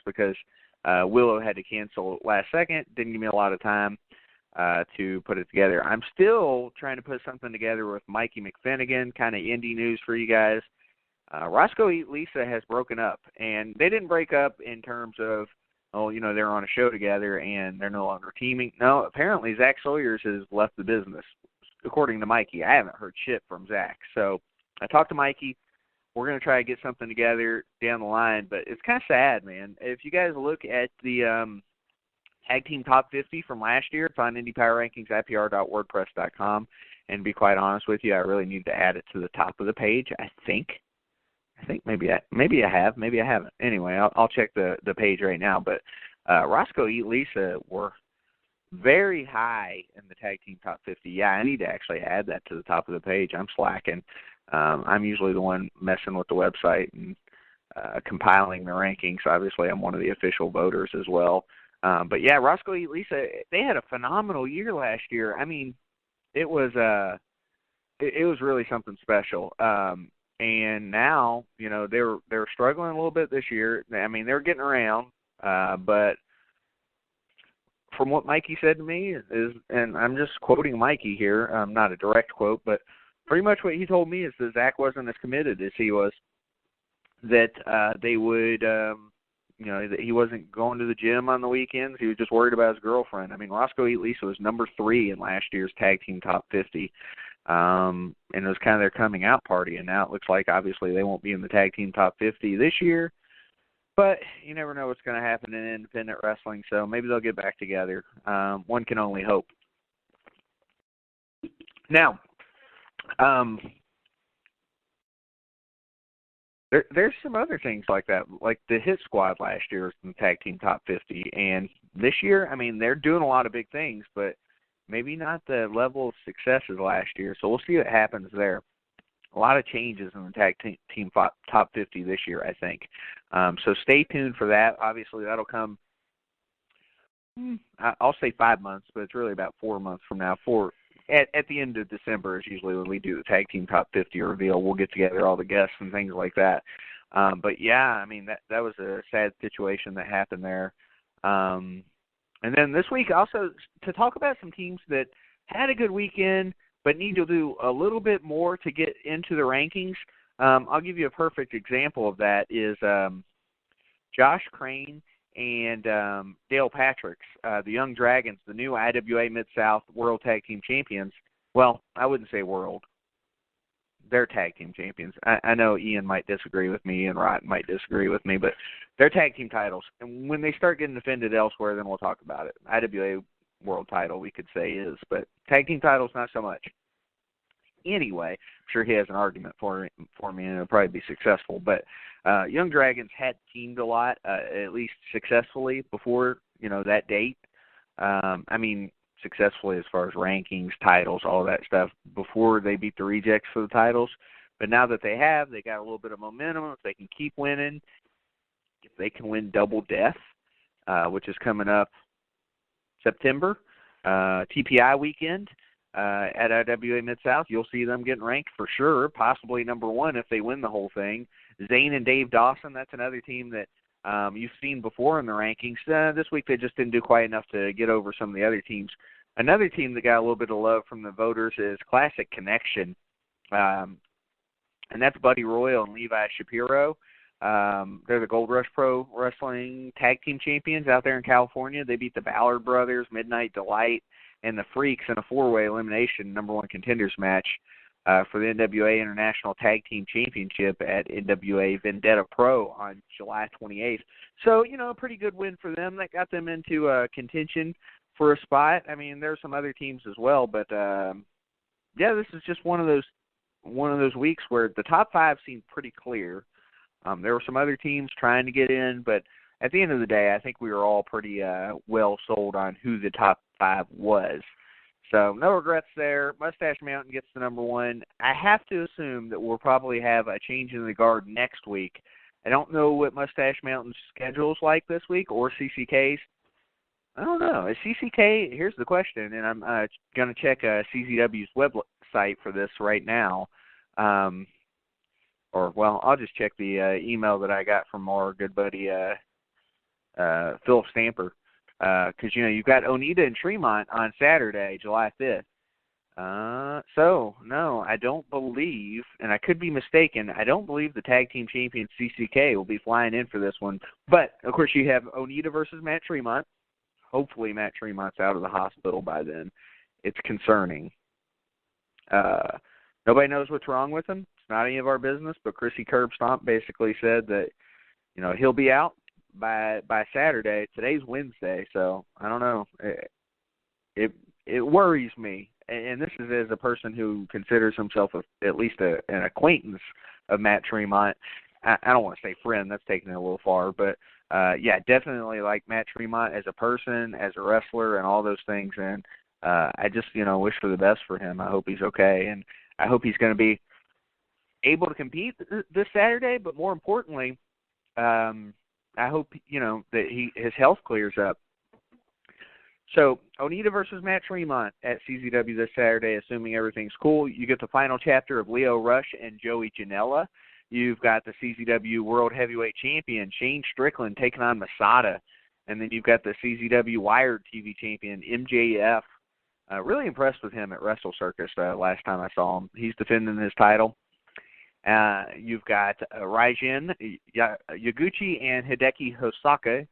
because Willow had to cancel last second. Didn't give me a lot of time to put it together. I'm still trying to put something together with Mikey McFinnigan, kind of Indy news for you guys. Roscoe Eat Lisa has broken up, and they didn't break up in terms of, they're on a show together and they're no longer teaming. No, apparently Zach Sawyers has left the business, according to Mikey. I haven't heard shit from Zach. So I talked to Mikey. We're going to try to get something together down the line, but it's kind of sad, man. If you guys look at the Tag Team Top 50 from last year, it's on Indy Power Rankings, IPR.wordpress.com, and to be quite honest with you, I really need to add it to the top of the page, I think maybe I have, maybe I haven't. Anyway, I'll check the page right now, but Roscoe Eat Lisa were very high in the Tag Team Top 50. Yeah, I need to actually add that to the top of the page. I'm slacking. I'm usually the one messing with the website and compiling the rankings. Obviously, I'm one of the official voters as well. But yeah, Roscoe Eat Lisa, they had a phenomenal year last year. I mean, it was really something special. And now, they were struggling a little bit this year. I mean, they were getting around, but from what Mikey said to me is, and I'm just quoting Mikey here, not a direct quote, but pretty much what he told me is that Zach wasn't as committed as he was, that they would, that he wasn't going to the gym on the weekends. He was just worried about his girlfriend. I mean, Roscoe Eat Lisa was number 3 in last year's Tag Team Top 50. And it was kind of their coming out party, and now it looks like obviously they won't be in the Tag Team Top 50 this year, but you never know what's going to happen in independent wrestling, so maybe they'll get back together. One can only hope. Now, there's some other things like that, like the Hit Squad last year was in the Tag Team Top 50, and this year, I mean, they're doing a lot of big things, but maybe not the level of success as last year, so we'll see what happens there. A lot of changes in the Tag Team Top 50 this year, I think. So stay tuned for that. Obviously, that'll come, I'll say 5 months, but it's really about 4 months from now. At the end of December is usually when we do the Tag Team Top 50 reveal. We'll get together all the guests and things like that. But, yeah, I mean, that was a sad situation that happened there. And then this week also to talk about some teams that had a good weekend but need to do a little bit more to get into the rankings. I'll give you a perfect example of that is Josh Crane and Dale Patricks, the Young Dragons, the new IWA Mid-South World Tag Team Champions. Well, I wouldn't say world. They're tag team champions. I know Ian might disagree with me and Rod might disagree with me, but they're tag team titles. And when they start getting defended elsewhere, then we'll talk about it. IWA world title, we could say, is, but tag team titles, not so much. Anyway, I'm sure he has an argument for me, and it'll probably be successful. But Young Dragons had teamed a lot, at least successfully, before that date. I mean, successfully as far as rankings, titles, all that stuff, before they beat the Rejects for the titles. But now that they got a little bit of momentum. If they can keep winning, if they can win Double Death, which is coming up September, TPI weekend at IWA Mid-South, you'll see them getting ranked for sure, possibly number 1 if they win the whole thing. Zane and Dave Dawson, that's another team that you've seen before in the rankings. This week they just didn't do quite enough to get over some of the other teams. Another team that got a little bit of love from the voters is Classic Connection, and that's Buddy Royal and Levi Shapiro. They're the Gold Rush Pro Wrestling Tag Team Champions out there in California. They beat the Ballard Brothers, Midnight Delight, and the Freaks in a 4-way elimination number 1 contenders match for the NWA International Tag Team Championship at NWA Vendetta Pro on July 28th. So, a pretty good win for them. That got them into contention for a spot. I mean, there's some other teams as well, but yeah, this is just one of those weeks where the top 5 seemed pretty clear. There were some other teams trying to get in, but at the end of the day, I think we were all pretty well sold on who the top 5 was. So no regrets there. Mustache Mountain gets the number 1. I have to assume that we'll probably have a change in the guard next week. I don't know what Mustache Mountain's schedule is like this week or CCK's. I don't know. Is CCK, here's the question, and I'm going to check CZW's website for this right now. I'll just check the email that I got from our good buddy Philip Stamper. Because, you've got Onita and Tremont on Saturday, July 5th. So, no, I don't believe, and I could be mistaken, I don't believe the tag team champion CCK will be flying in for this one. But, of course, you have Onita versus Matt Tremont. Hopefully Matt Tremont's out of the hospital by then. It's concerning. Nobody knows what's wrong with him. It's not any of our business, but Chrissy Curbstomp basically said that, he'll be out by Saturday. Today's Wednesday, so I don't know. It worries me. And this is as a person who considers himself at least an acquaintance of Matt Tremont. I don't want to say friend. That's taking it a little far. But, yeah, definitely like Matt Tremont as a person, as a wrestler, and all those things. And I just, wish for the best for him. I hope he's okay. And I hope he's going to be able to compete this Saturday. But more importantly, I hope, that his health clears up. So, Onita versus Matt Tremont at CZW this Saturday, assuming everything's cool. You get the final chapter of Leo Rush and Joey Janela. You've got the CZW World Heavyweight Champion, Shane Strickland, taking on Masada. And then you've got the CZW Wired TV Champion, MJF. Really impressed with him at Wrestle Circus last time I saw him. He's defending his title. You've got Raijin Yaguchi and Hideki Hosaka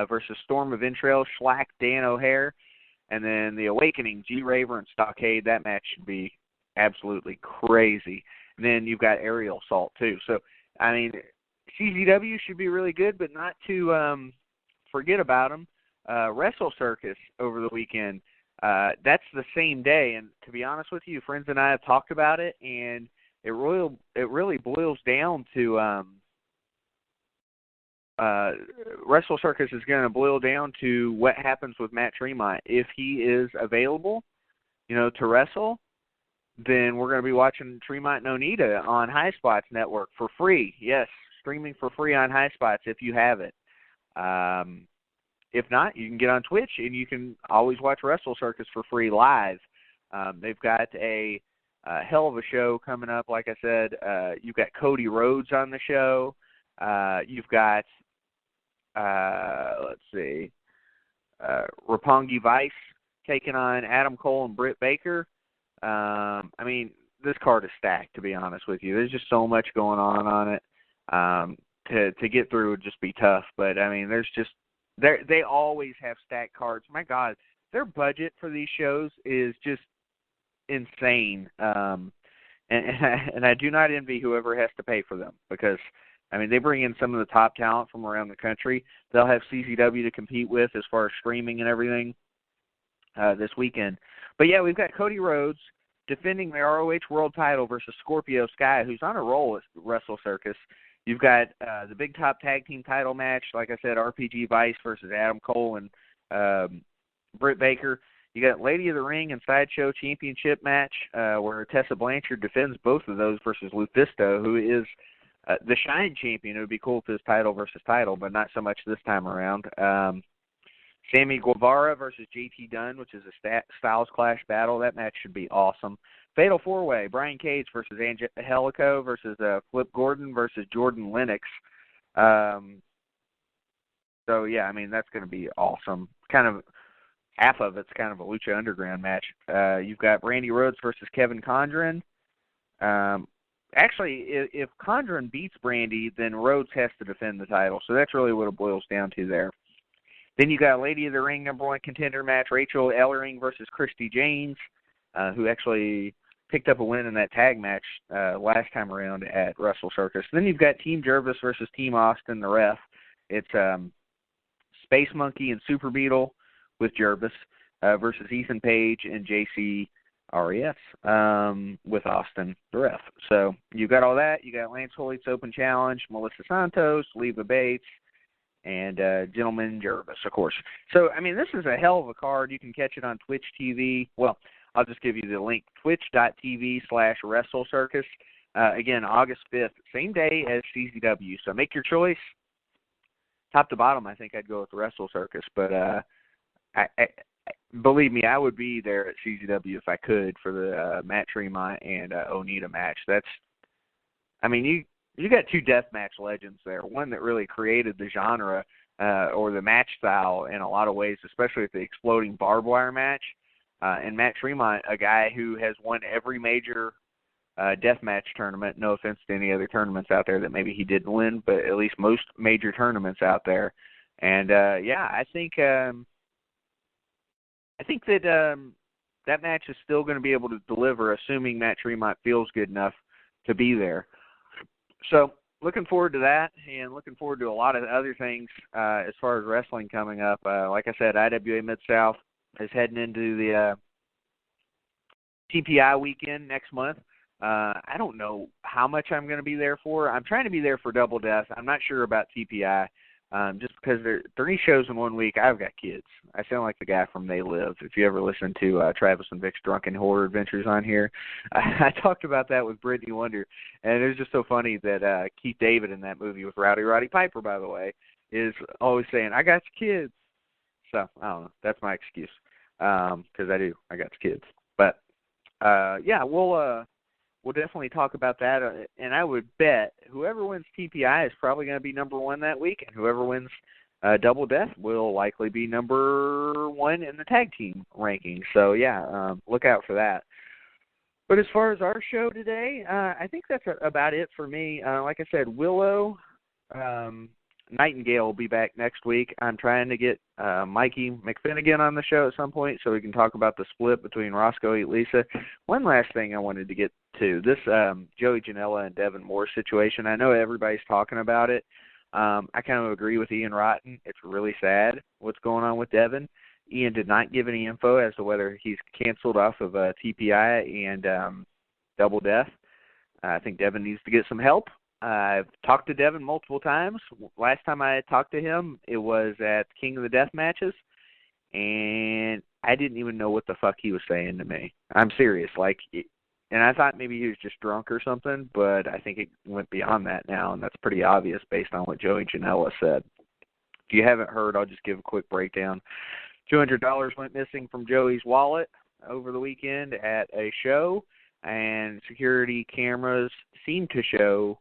versus Storm of Ventrail, Schlack, Dan O'Hare, and then The Awakening, G. Raver and Stockade. That match should be absolutely crazy. And then you've got Aerial Assault, too. So, CZW should be really good, but not to forget about them. Wrestle Circus over the weekend, that's the same day. And to be honest with you, friends and I have talked about it, and it really boils down to Wrestle Circus is going to boil down to what happens with Matt Tremont. If he is available, to wrestle, then we're going to be watching Tremont and Onita on High Spots Network for free. Yes, streaming for free on High Spots if you have it. If not, you can get on Twitch and you can always watch Wrestle Circus for free live. They've got a hell of a show coming up. Like I said, you've got Cody Rhodes on the show. You've got, Roppongi Vice taking on Adam Cole and Britt Baker. This card is stacked, to be honest with you. There's just so much going on it. To get through would just be tough. But, there's just they always have stacked cards. My God, their budget for these shows is just insane. And I do not envy whoever has to pay for them because, they bring in some of the top talent from around the country. They'll have CZW to compete with as far as streaming and everything this weekend. But, yeah, we've got Cody Rhodes defending the ROH World title versus Scorpio Sky, who's on a roll at Wrestle Circus. You've got the Big Top Tag Team title match, like I said, RPG Vice versus Adam Cole and Britt Baker. You got Lady of the Ring and Sideshow Championship match where Tessa Blanchard defends both of those versus Lufisto, who is the Shine champion. It would be cool if this title versus title, but not so much this time around. Sammy Guevara versus JT Dunn, which is a Styles Clash battle. That match should be awesome. Fatal 4-Way, Brian Cage versus Angelico versus Flip Gordon versus Jordan Lennox. So, yeah, that's going to be awesome. Kind of half of it's kind of a Lucha Underground match. You've got Brandy Rhodes versus Kevin Condren. Actually, if Condren beats Brandy, then Rhodes has to defend the title. So that's really what it boils down to there. Then you got Lady of the Ring #1 contender match, Rachel Ellering versus Christy James, who actually picked up a win in that tag match last time around at Wrestle Circus. Then you've got Team Jervis versus Team Austin, the ref. It's Space Monkey and Super Beetle with Jervis versus Ethan Page and JC RES with Austin, the ref. So you got all that. You got Lance Hoyt's Open Challenge, Melissa Santos, Leva Bates, and Gentleman Jervis, of course. So, this is a hell of a card. You can catch it on Twitch TV. Well, I'll just give you the link, twitch.tv/Wrestle Circus. Again, August 5th, same day as CZW. So make your choice. Top to bottom, I think I'd go with Wrestle Circus. But I believe me, I would be there at CZW if I could for the Matt Tremont and Onita match. You got two deathmatch legends there. One that really created the genre or the match style in a lot of ways, especially with the exploding barbed wire match. And Matt Tremont, a guy who has won every major deathmatch tournament. No offense to any other tournaments out there that maybe he didn't win, but at least most major tournaments out there. And I think that that match is still going to be able to deliver, assuming Matt Tremont feels good enough to be there. So looking forward to that, and looking forward to a lot of other things as far as wrestling coming up. Like I said, IWA Mid-South is heading into the TPI weekend next month. I don't know how much I'm going to be there for. I'm trying to be there for Double Death. I'm not sure about TPI, just because there are 3 shows in 1 week. I've got kids. I sound like the guy from They Live. If you ever listen to Travis and Vic's Drunken Horror Adventures on here, I talked about that with Brittany Wonder, and it was just so funny that Keith David in that movie with Roddy Piper, by the way, is always saying, "I got kids." So, I don't know. That's my excuse, because I do. I got kids. But, we'll definitely talk about that, and I would bet whoever wins TPI is probably going to be number 1 that week, and whoever wins Double Death will likely be number 1 in the tag team rankings. So, look out for that. But as far as our show today, I think that's about it for me. Like I said, Willow, Nightingale will be back next week. I'm trying to get Mikey McFinnigan on the show at some point so we can talk about the split between Roscoe and Lisa. One last thing I wanted to get to, this Joey Janela and Devin Moore situation. I know everybody's talking about it. I kind of agree with Ian Rotten. It's really sad what's going on with Devin. Ian did not give any info as to whether he's canceled off of TPI and Double Death. I think Devin needs to get some help. I've talked to Devin multiple times. Last time I talked to him, it was at King of the Death matches, and I didn't even know what the fuck he was saying to me. I'm serious. And I thought maybe he was just drunk or something, but I think it went beyond that now, and that's pretty obvious based on what Joey Janela said. If you haven't heard, I'll just give a quick breakdown. $200 went missing from Joey's wallet over the weekend at a show, and security cameras seemed to show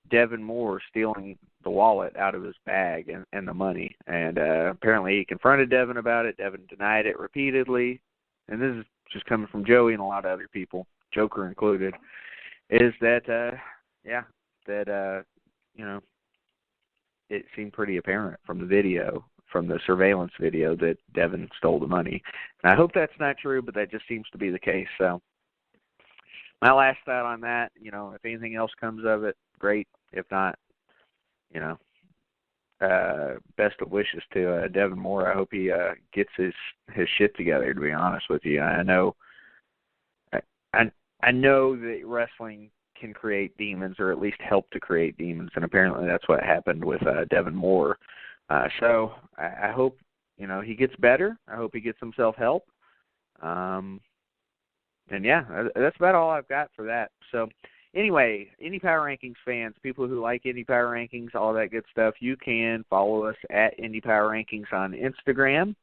Devin Moore stealing the wallet out of his bag and the money. And apparently he confronted Devin about it. Devin denied it repeatedly. And this is just coming from Joey and a lot of other people, Joker included, is that, it seemed pretty apparent from the video, from the surveillance video, that Devin stole the money. And I hope that's not true, but that just seems to be the case. So my last thought on that, if anything else comes of it, great. If not, best of wishes to Devin Moore. I hope he gets his shit together, to be honest with you. I know that wrestling can create demons, or at least help to create demons, and apparently that's what happened with Devin Moore. So I hope, he gets better. I hope he gets himself help. And that's about all I've got for that. So anyway, Indy Power Rankings fans, people who like Indy Power Rankings, all that good stuff, you can follow us at Indy Power Rankings on Instagram.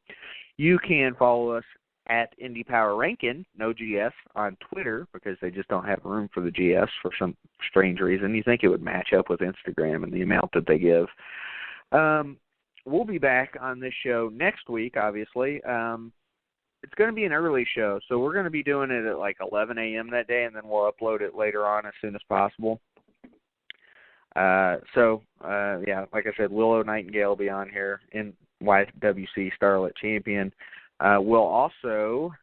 You can follow us at Indy Power Rankin, no GS, on Twitter, because they just don't have room for the GS for some strange reason. You think it would match up with Instagram and the amount that they give. We'll be back on this show next week, obviously. It's going to be an early show, so we're going to be doing it at like 11 a.m. that day, and then we'll upload it later on as soon as possible. Like I said, Willow Nightingale will be on here, in YWC Starlet Champion. We'll also,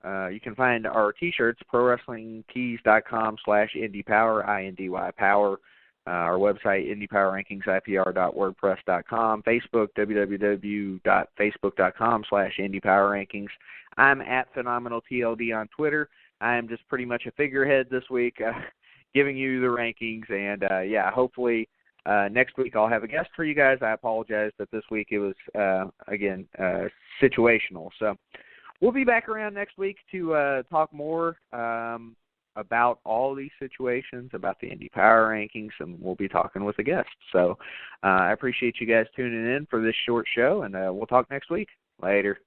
you can find our T-shirts, prowrestlingtees.com/IndyPower, INDY Power. Our website, IndyPowerRankingsIPR.wordpress.com. Facebook, www.facebook.com/IndyPowerRankings. I'm at PhenomenalTLD on Twitter. I am just pretty much a figurehead this week, giving you the rankings. And, hopefully next week I'll have a guest for you guys. I apologize that this week it was, situational. So we'll be back around next week to talk more about all these situations, about the Indy Power Rankings, and we'll be talking with a guest. So I appreciate you guys tuning in for this short show, and we'll talk next week. Later.